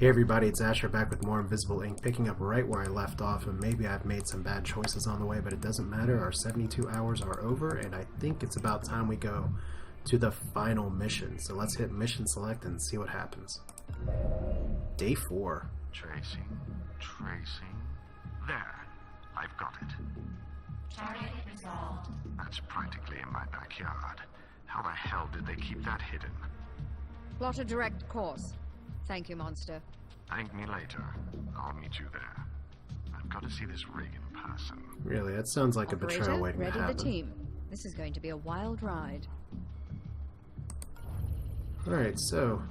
Hey everybody, it's Asher back with more Invisible Ink, picking up right where I left off, and maybe I've made some bad choices on the way, but it doesn't matter. Our 72 hours are over, and I think it's about time we go to the final mission. So let's hit mission select and see what happens. Day 4. Tracing. There. I've got it. Target resolved. That's practically in my backyard. How the hell did they keep that hidden? Plot a direct course. Thank you, Monster. Thank me later. I'll meet you there. I've got to see this rig in person. Really, that sounds like Operator, a betrayal waiting to ready happen. the team. This is going to be a wild ride. Alright, so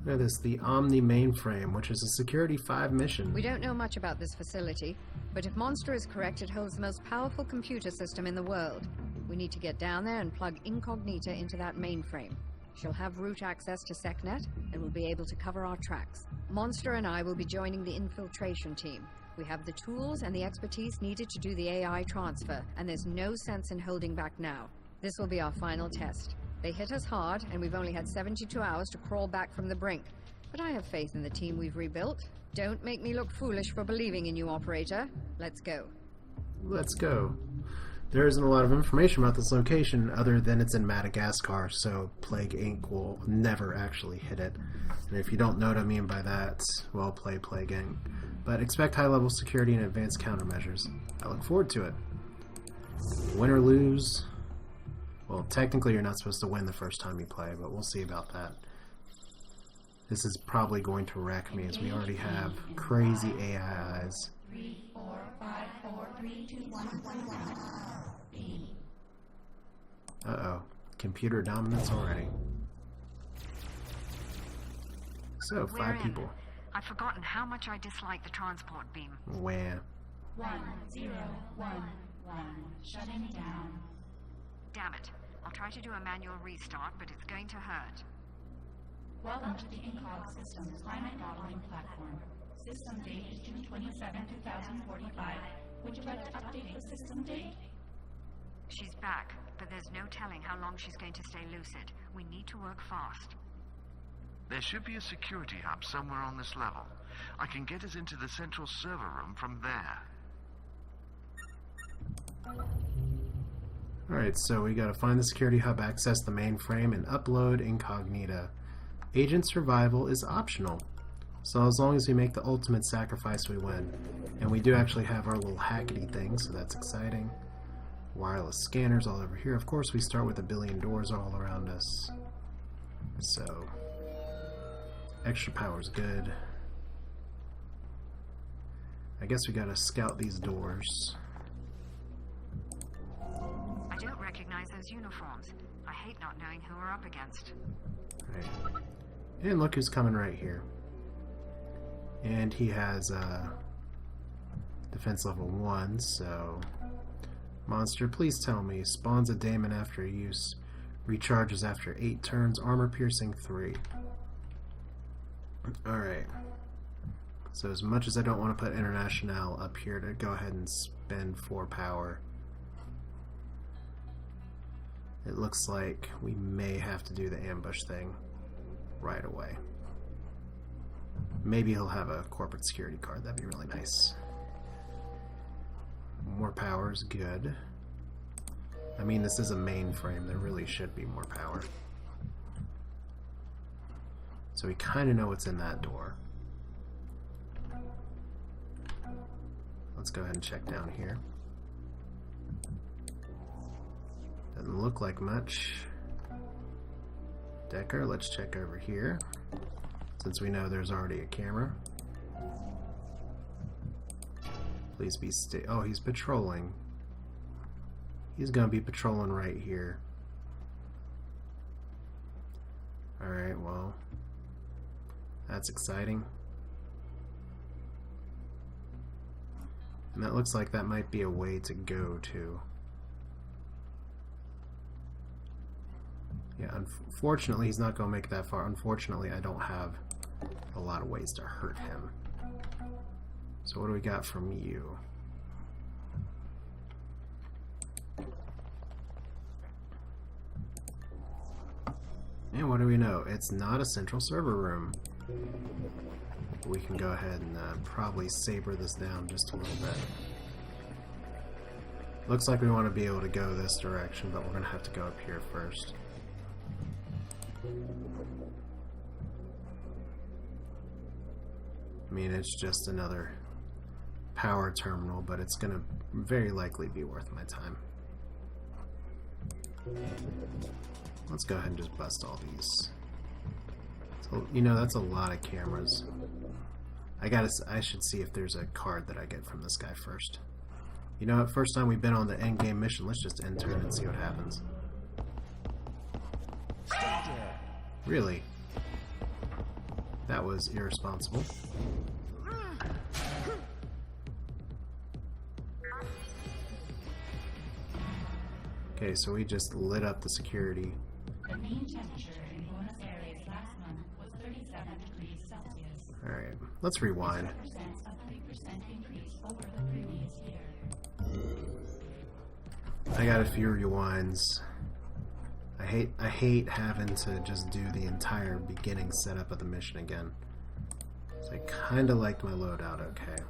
look at this, the Omni Mainframe, which is a Security 5 mission. We don't know much about this facility, but if Monster is correct, it holds the most powerful computer system in the world. We need to get down there and plug Incognita into that mainframe. She'll have root access to SecNet and will be able to cover our tracks. Monster and I will be joining the infiltration team. We have the tools and the expertise needed to do the AI transfer, and there's no sense in holding back now. This will be our final test. They hit us hard, and we've only had 72 hours to crawl back from the brink. But I have faith in the team we've rebuilt. Don't make me look foolish for believing in you, Operator. Let's go. Let's go. There isn't a lot of information about this location other than it's in Madagascar, so Plague Inc. will never actually hit it. And if you don't know what I mean by that, well, play Plague Inc. But expect high-level security and advanced countermeasures. I look forward to it. Win or lose? Well, technically you're not supposed to win the first time you play, but we'll see about that. This is probably going to wreck me as we already have crazy AI eyes. 3, 4, 5, 4, 3, 2, 1, 1. Uh-oh. Computer dominance already. So, 5 people. I've forgotten how much I dislike the transport beam. Where? 1, 0, 1, 1. Shutting down. Damn it. I'll try to do a manual restart, but it's going to hurt. Welcome to the Incog Systems climate modeling platform. System date is June 27, 2045. Would you like to update the system date? She's back, but there's no telling how long she's going to stay lucid. We need to work fast. There should be a security hub somewhere on this level. I can get us into the central server room from there. Alright, so we gotta find the security hub, access the mainframe, and upload Incognita. Agent survival is optional. So as long as we make the ultimate sacrifice, we win. And we do actually have our little hackety thing, so that's exciting. Wireless scanners all over here. Of course, we start with a billion doors all around us. So, extra power is good. I guess we gotta scout these doors. I don't recognize those uniforms. I hate not knowing who we're up against. Right. And look who's coming right here. And he has defense level 1, so... Monster, please tell me. Spawns a daemon after use. Recharges after 8 turns. Armor piercing 3. Alright. So as much as I don't want to put International up here to go ahead and spend 4 power, it looks like we may have to do the ambush thing right away. Maybe he'll have a corporate security card. That'd be really nice. More power is good. I mean, this is a mainframe. There really should be more power. So we kind of know what's in that door. Let's go ahead and check down here. Doesn't look like much. Decker, let's check over here, since we know there's already a camera. Please be oh, he's patrolling. He's gonna be patrolling right here. Alright, well, that's exciting. And that looks like that might be a way to go to. Yeah, unfortunately he's not gonna make it that far. Unfortunately, I don't have a lot of ways to hurt him. So what do we got from you? And what do we know? It's not a central server room. We can go ahead and probably saber this down just a little bit. Looks like we want to be able to go this direction, but we're going to have to go up here first. I mean, it's just another power terminal, but it's going to very likely be worth my time. Let's go ahead and just bust all these. So, you know, that's a lot of cameras. I should see if there's a card that I get from this guy first. You know what, first time we've been on the end game mission, let's just enter it and see what happens. Really? That was irresponsible. Okay, so we just lit up the security. The mean temperature in Buenos Aires last month was 37 degrees Celsius. Alright, let's rewind. This represents a 3% increase over the previous year. I got a few rewinds. I hate having to just do the entire beginning setup of the mission again. So I kinda liked my loadout okay.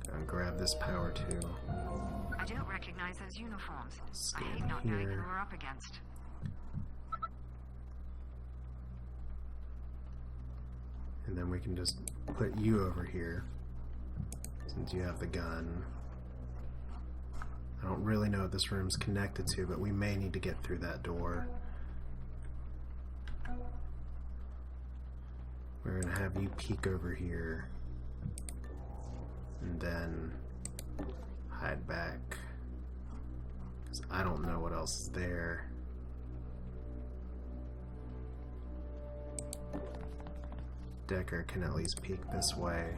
Go and grab this power too. I don't recognize those uniforms. Scan I hate not knowing here. who we're up against. And then we can just put you over here, since you have the gun. I don't really know what this room's connected to, but we may need to get through that door. We're gonna have you peek over here, and then hide back, because I don't know what else is there. Decker can at least peek this way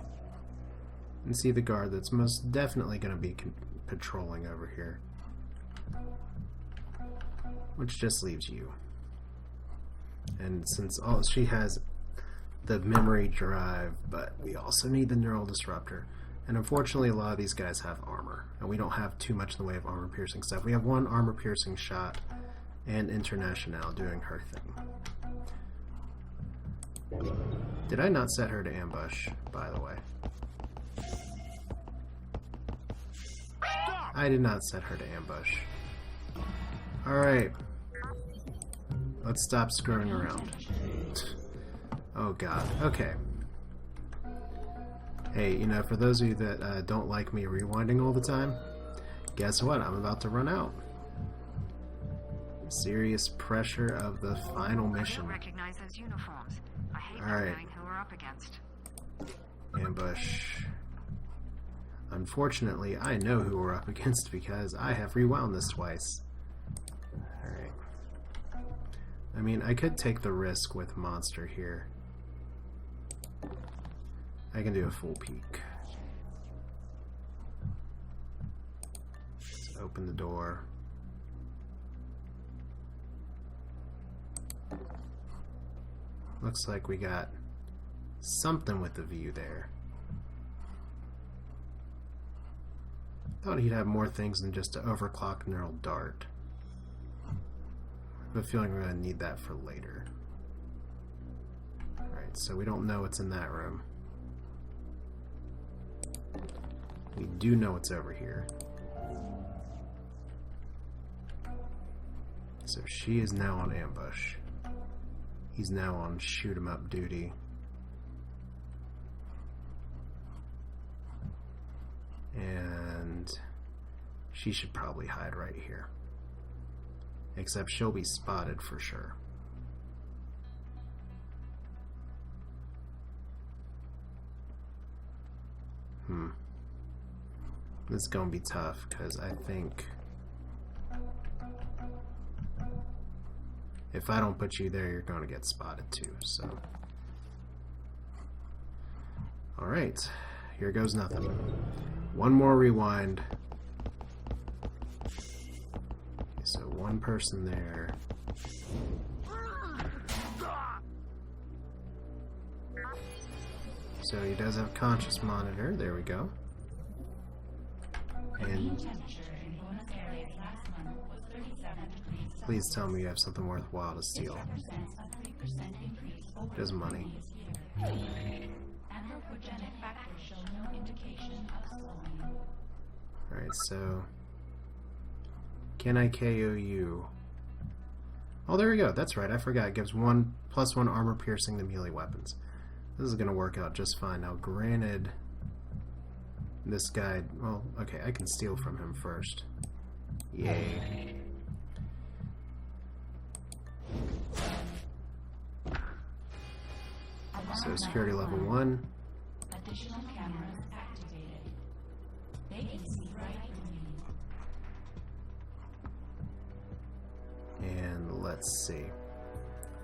and see the guard that's most definitely going to be patrolling over here, which just leaves you. And since she has the memory drive, but we also need the neural disruptor, and unfortunately a lot of these guys have armor, and we don't have too much in the way of armor piercing stuff. We have one armor piercing shot and International doing her thing. Did I not set her to ambush, by the way? I did not set her to ambush. Alright. Let's stop screwing around. Oh god. Okay. Hey, you know, for those of you that don't like me rewinding all the time, guess what? I'm about to run out. Serious pressure of the final I mission. don't recognize those uniforms. I hate not Alright. knowing who we're up against. Ambush. Unfortunately, I know who we're up against because I have rewound this twice. Alright. I mean, I could take the risk with Monster here. I can do a full peek. Let's open the door. Looks like we got something with the view there. Thought he'd have more things than just an overclock neural dart. I have a feeling we're going to need that for later. Alright, so we don't know what's in that room. We do know what's over here. So she is now on ambush. He's now on shoot 'em up duty. And she should probably hide right here. Except she'll be spotted for sure. This is gonna be tough because I think if I don't put you there, you're gonna get spotted too, so. Alright, here goes nothing. One more rewind. Okay, so one person there. So he does have conscious monitor, there we go. And please tell me you have something worthwhile to steal. Represents a 3% Just money. Anthropogenic factors show no indication of slowing. Alright, so... Can I KO you? Oh, there we go. That's right. I forgot. It gives +1 armor piercing to melee weapons. This is going to work out just fine. Now, granted, this guy... Well, okay, I can steal from him first. Yay. So, security level 1. Additional cameras activated. They can see right through you. And let's see.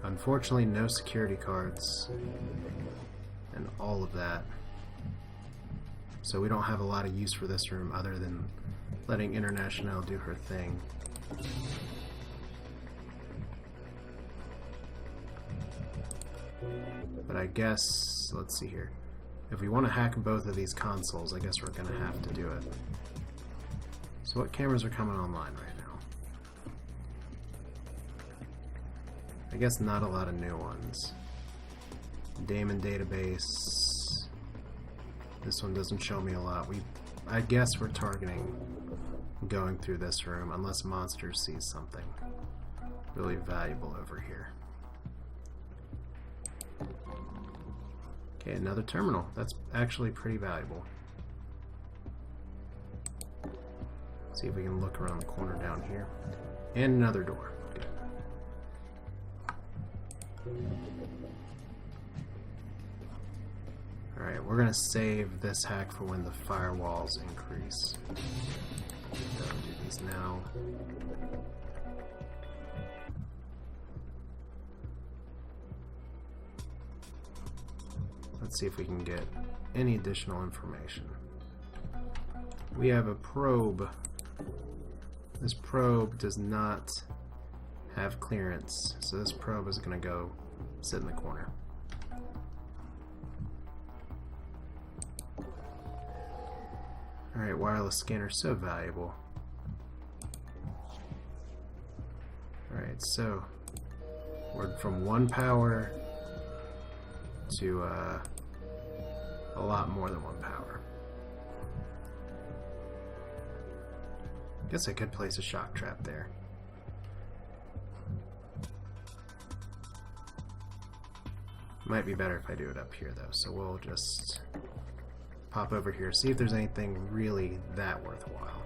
Unfortunately, no security cards and all of that. So we don't have a lot of use for this room other than letting International do her thing. But I guess, let's see here. If we want to hack both of these consoles, I guess we're going to have to do it. So what cameras are coming online right now? I guess not a lot of new ones. Daemon database. This one doesn't show me a lot. I guess we're targeting going through this room unless Monster sees something really valuable over here. Okay, another terminal. That's actually pretty valuable. See if we can look around the corner down here. And another door. Good. Alright, we're gonna save this hack for when the firewalls increase. Don't do these now. Let's see if we can get any additional information. We have a probe. This probe does not have clearance, so this probe is going to go sit in the corner. Alright, wireless scanner, so valuable. Alright, so we're from 1 power to a lot more than 1 power. Guess I could place a shock trap there. Might be better if I do it up here though, so we'll just pop over here, see if there's anything really that worthwhile.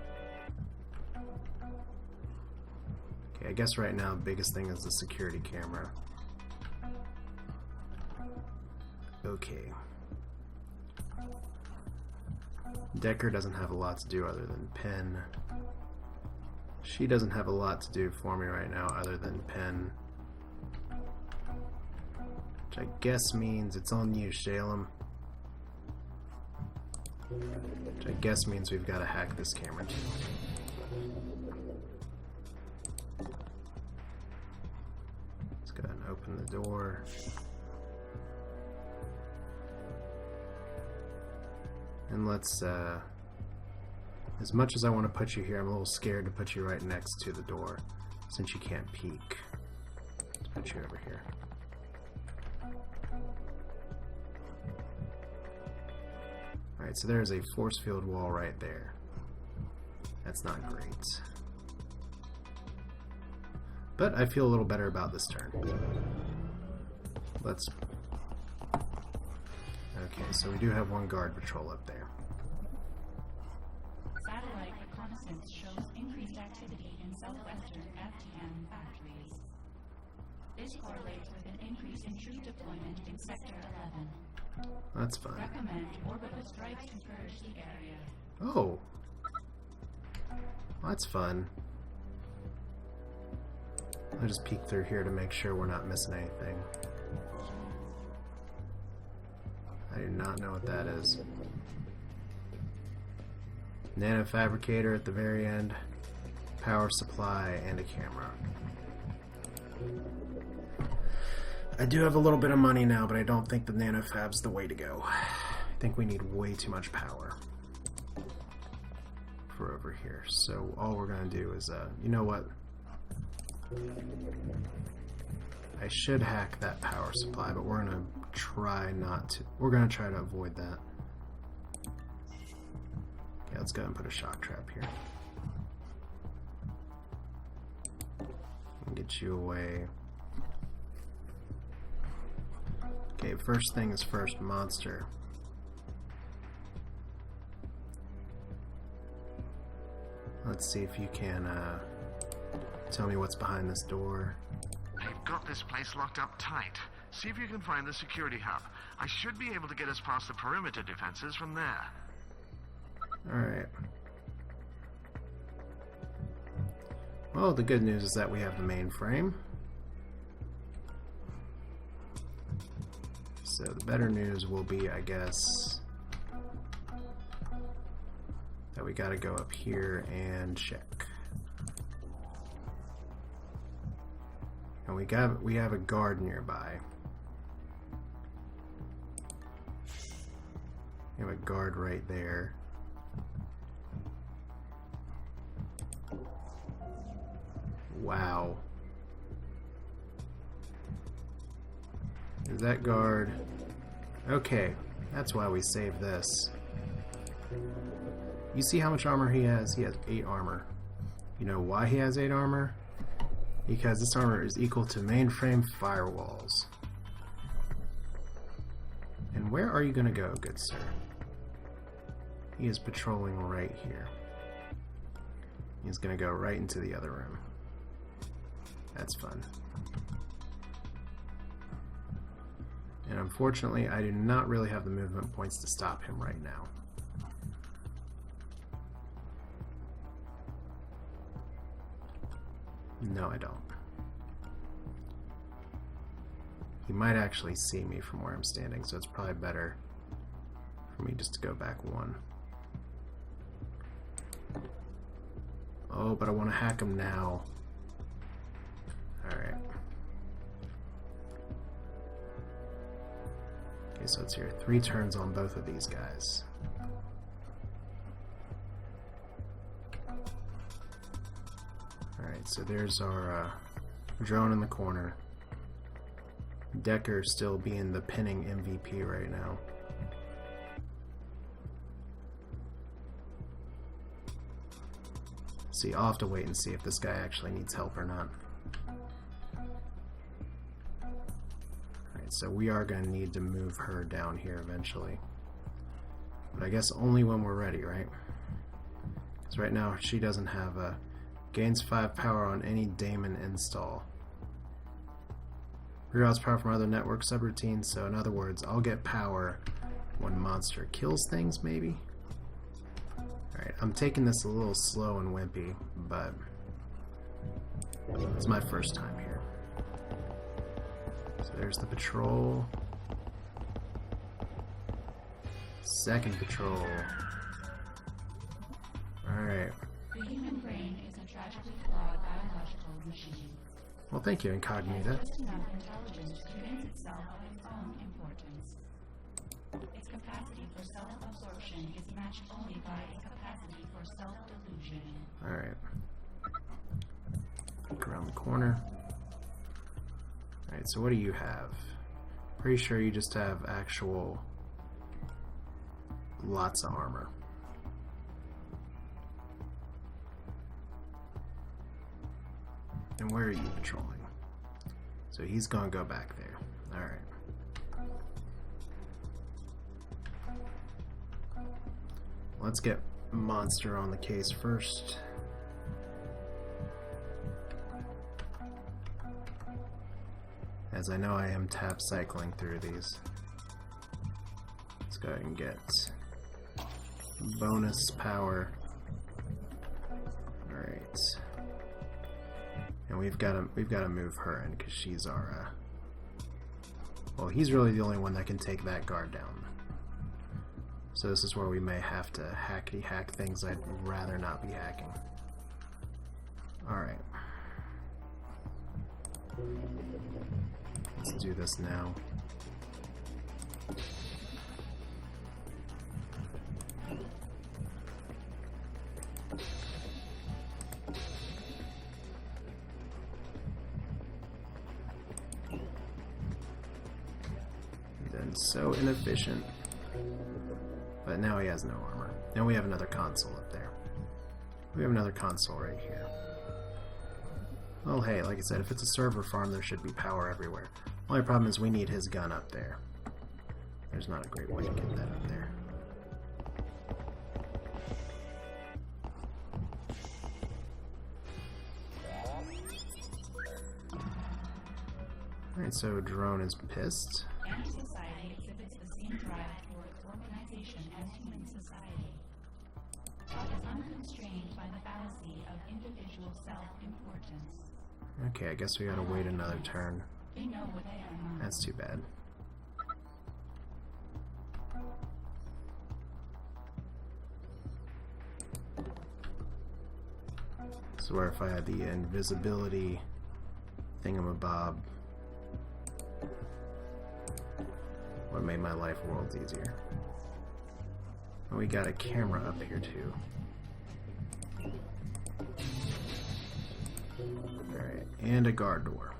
Okay, I guess right now the biggest thing is the security camera. Okay. Decker doesn't have a lot to do other than pen. She doesn't have a lot to do for me right now other than pen. Which I guess means it's on you, Shalem. Which I guess means we've got to hack this camera too. Let's go ahead and open the door. And let's, as much as I want to put you here, I'm a little scared to put you right next to the door, since you can't peek. Let's put you over here. Alright, so there's a force field wall right there. That's not great. But I feel a little better about this turn. Let's... Okay, so we do have 1 guard patrol up there. Satellite reconnaissance shows increased activity in southwestern FTM factories. This correlates with an increase in troop deployment in Sector 11. That's fine. Recommend orbital strikes to purge the area. Oh! Well, that's fun. I'll just peek through here to make sure we're not missing anything. I do not know what that is. Nanofabricator at the very end. Power supply and a camera. I do have a little bit of money now, but I don't think the nanofab's the way to go. I think we need way too much power for over here. So all we're going to do is, you know what? I should hack that power supply, but we're gonna try not to. We're gonna try to avoid that. Okay, let's go ahead and put a shock trap here. And get you away. Okay, first thing is first, monster. Let's see if you can tell me what's behind this door. They've got this place locked up tight. See if you can find the security hub. I should be able to get us past the perimeter defenses from there. Alright. Well, the good news is that we have the mainframe. So the better news will be, I guess, that we gotta go up here and check. And we have a guard nearby. We have a guard right there. Wow. Is that guard? Okay, that's why we saved this. You see how much armor he has? He has 8 armor. You know why he has 8 armor? Because this armor is equal to mainframe firewalls. And where are you gonna go, good sir? He is patrolling right here. He's gonna go right into the other room. That's fun. And unfortunately, I do not really have the movement points to stop him right now. No, I don't. He might actually see me from where I'm standing, so it's probably better for me just to go back 1. Oh, but I want to hack him now. Alright. Okay, so it's here. 3 turns on both of these guys. Alright, so there's our drone in the corner. Decker still being the pinning MVP right now. See, I'll have to wait and see if this guy actually needs help or not. Alright, so we are going to need to move her down here eventually. But I guess only when we're ready, right? Because right now she doesn't have a... Gains 5 power on any daemon install. Reroutes power from other network subroutines, so in other words, I'll get power when monster kills things, maybe? Alright, I'm taking this a little slow and wimpy, but it's my first time here. So there's the patrol. Second patrol. Alright. The human brain is a tragically flawed biological machine. Well, thank you, Incognita. Just enough intelligence to convince itself of its own importance. Its capacity for self-absorption is matched only by its capacity for self-delusion. Alright. Look around the corner. Alright, so what do you have? Pretty sure you just have actual lots of armor. And where are you patrolling? So he's gonna go back there. Alright. Let's get Monster on the case first. As I know I am tab cycling through these. Let's go ahead and get bonus power. Alright. And we've got to move her in because she's our well, he's really the only one that can take that guard down. So this is where we may have to hackety hack things I'd rather not be hacking. Alright. Let's do this now. So inefficient. But now he has no armor. Now we have another console up there. We have another console right here. Well, hey, like I said, if it's a server farm, there should be power everywhere. Only problem is we need his gun up there. There's not a great way to get that up there. Alright, so drone is pissed. And society exhibits the same drive towards organization as human society. It is unconstrained by the fallacy of individual self-importance. Okay, I guess we gotta wait another turn. They know what they are not. That's too bad. So where if I had the invisibility thingamabob, would have made my life worlds easier. And we got a camera up here too. Alright, and a guard door.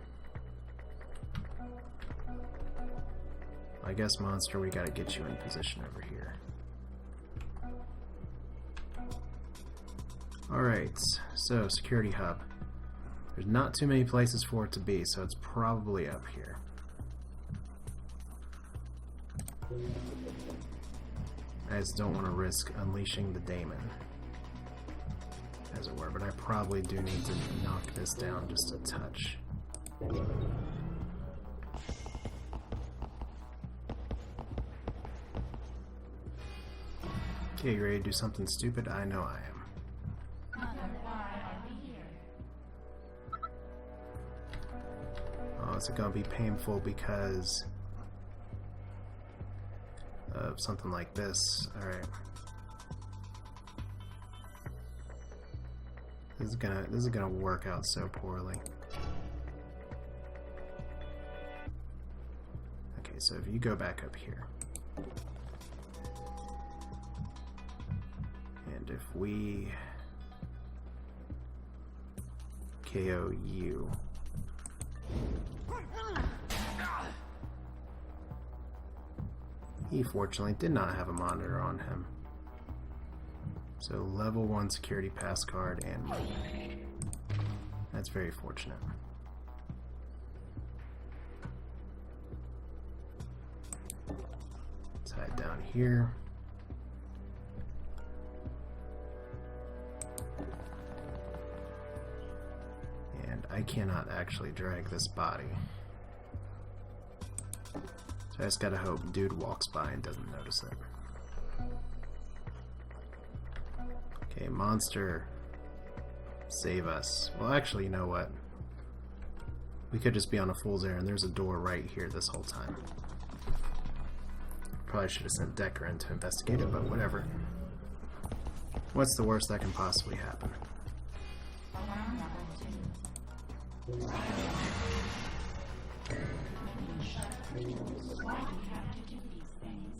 I guess, monster, we gotta get you in position over here. Alright, so security hub. There's not too many places for it to be, so it's probably up here. I just don't want to risk unleashing the daemon, as it were, but I probably do need to knock this down just a touch. Okay, you ready to do something stupid? I know I am. Mother, why are we here? Oh, is it gonna be painful because of something like this? Alright. This is gonna work out so poorly. Okay, so if you go back up here. And if we KO you. He fortunately did not have a monitor on him. So level 1 security pass card and move. That's very fortunate. Let's hide down here. And I cannot actually drag this body. So I just gotta hope dude walks by and doesn't notice it. Okay, monster, save us. Well, actually, you know what? We could just be on a fool's errand. There's a door right here this whole time. Probably should have sent Decker in to investigate it, but whatever. What's the worst that can possibly happen? Alarm number 2. Why do we have to do these things?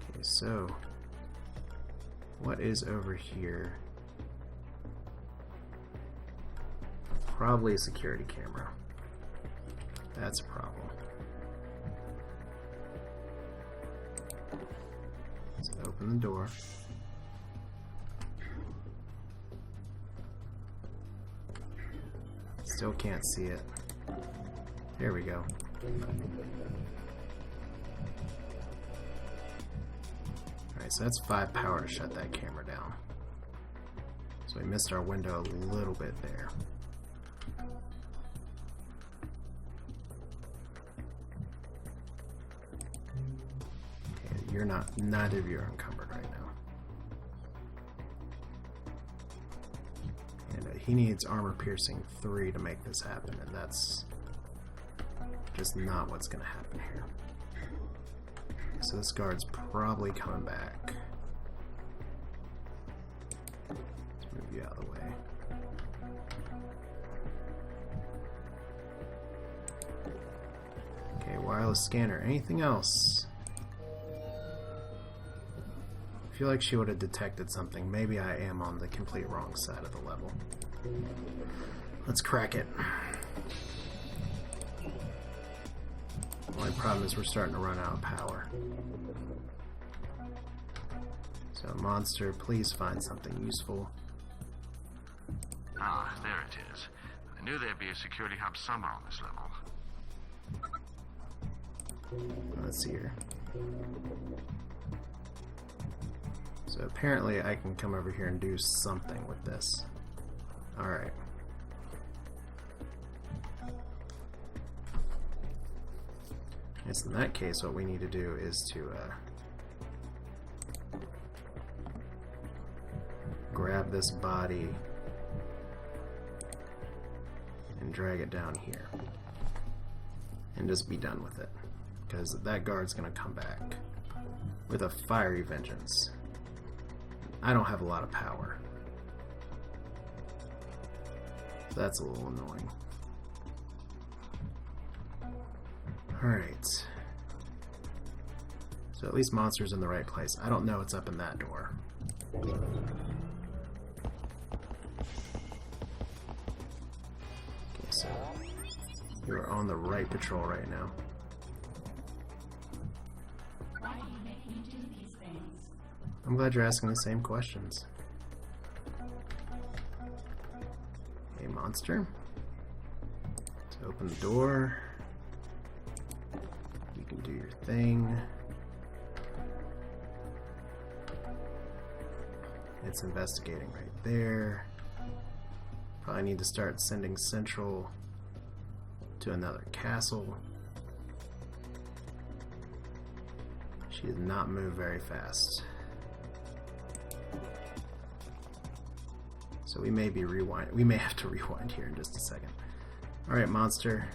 Okay, so what is over here? Probably a security camera. That's a problem. Let's open the door. Still can't see it. There we go. Alright, so that's 5 power to shut that camera down. So we missed our window a little bit there. Okay, you're not, neither of you are encumbered right now. He needs armor piercing 3 to make this happen, and that's just not what's going to happen here. So this guard's probably coming back. Let's move you out of the way. Okay, wireless scanner. Anything else? I feel like she would have detected something. Maybe I am on the complete wrong side of the level. Let's crack it. The only problem is we're starting to run out of power. So, monster, please find something useful. Ah, there it is. I knew there'd be a security hub somewhere on this level. Let's see here. So apparently I can come over here and do something with this. Alright. Yes, in that case what we need to do is to grab this body and drag it down here. And just be done with it. Because that guard's going to come back with a fiery vengeance. I don't have a lot of power. So that's a little annoying. Alright. So at least monster's in the right place. I don't know what's up in that door. Okay, so you're on the right patrol right now. Why do you make me do these things? I'm glad you're asking the same questions. Hey, monster. Let's open the door. You can do your thing. It's investigating right there. Probably need to start sending Central to another castle. She did not move very fast. So we may be rewind. We may have to rewind here in just a second. Alright, monster.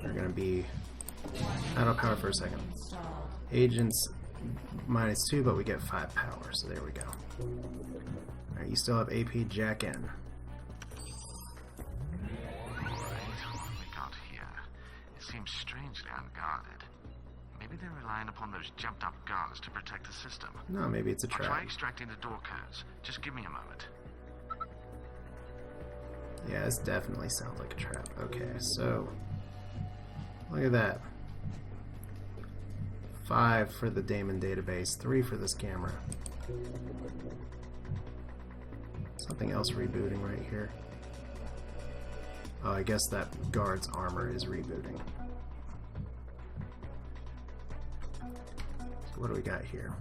We're gonna be out of power for a second. Agents -2, but we get 5 power, so there we go. Alright, you still have AP jack in. What we got here? It seems strangely unguarded. Maybe they're relying upon those jumped up guards to protect the system. No, maybe it's a I'll try trap. extracting the door codes. Just give me a moment. Yeah, this definitely sounds like a trap. Okay, so look at that. 5 for the Damon database, 3 for this camera. Something else rebooting right here. Oh, I guess that guard's armor is rebooting. So what do we got here?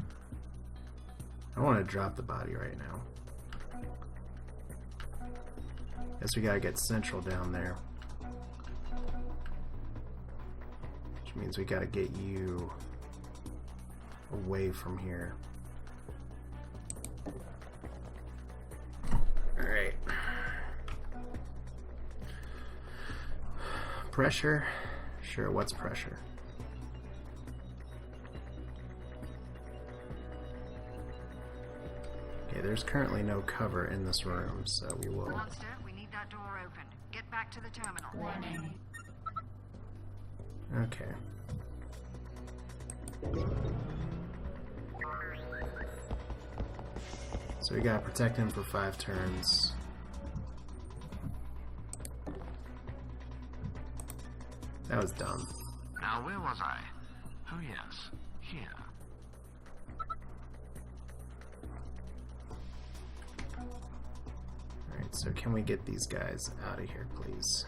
I want to drop the body right now. Guess we gotta get Central down there. Which means we gotta get you away from here. Alright. Pressure? Sure, what's pressure? Okay, there's currently no cover in this room, so we will... Monster, we need that door opened. Get back to the terminal. Warning. Okay. So we gotta protect him for 5 turns. That was dumb. Now, where was I? Oh, yes. Here. Alright, so can we get these guys out of here, please?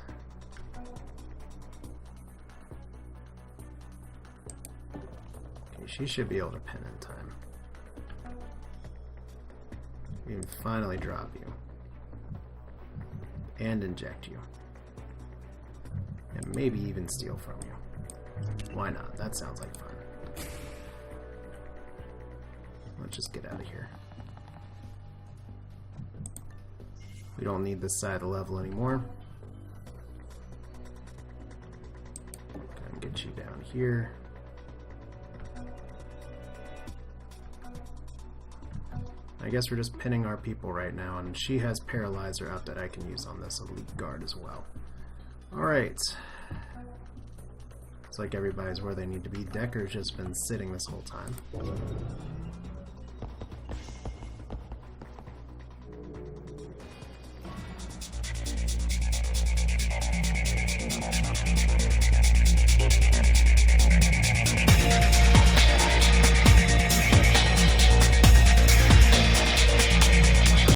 Okay, she should be able to pin in time. We can finally drop you. And inject you. And maybe even steal from you. Why not? That sounds like fun. Let's just get out of here. We don't need this side of the level anymore. Gonna get you down here. I guess we're just pinning our people right now, and she has Paralyzer out that I can use on this elite guard as well. Alright. Looks like everybody's where they need to be. Decker's just been sitting this whole time.